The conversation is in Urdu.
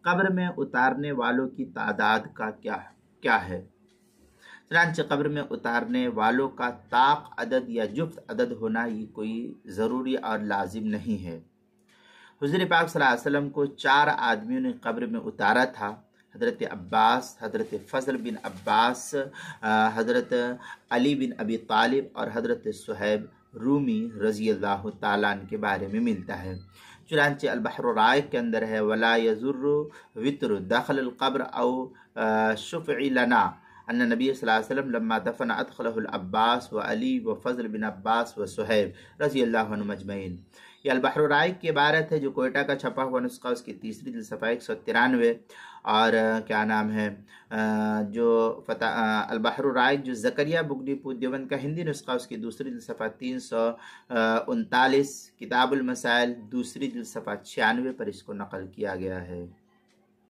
قبر میں اتارنے والوں کی تعداد کا کیا ہے؟ چنانچہ قبر میں اتارنے والوں کا طاق عدد یا جفت عدد ہونا یہ کوئی ضروری اور لازم نہیں ہے۔ حضور پاک صلی اللہ علیہ وسلم کو 4 آدمیوں نے قبر میں اتارا تھا، حضرت عباس، حضرت فضل بن عباس، حضرت علی بن ابی طالب اور حضرت صہیب رومی رضی اللہ تعالیٰ عنہ کے بارے میں ملتا ہے۔ چنانچہ البحر الرائق کے اندر ہے ولا یضر وطر دخل القبر او شفع لنا ان نبی صلی اللہ علیہ وسلم لما دفن ادخلہ العباس و علی و فضل بن عباس و صہیب رضی اللہ عنہ مجمعین۔ یہ البحر الرائق کی عبارت ہے جو کوئٹہ کا چھپا ہوا نسخہ، اس کی تیسری جلد صفحہ 193، اور کیا نام ہے جو البحر الرائق جو زکریا بگٹی پور دیوبند کا ہندی نسخہ، اس کی دوسری جلد صفحہ 339، کتاب المسائل دوسری جلد صفحہ 96 پر اس کو نقل کیا گیا ہے۔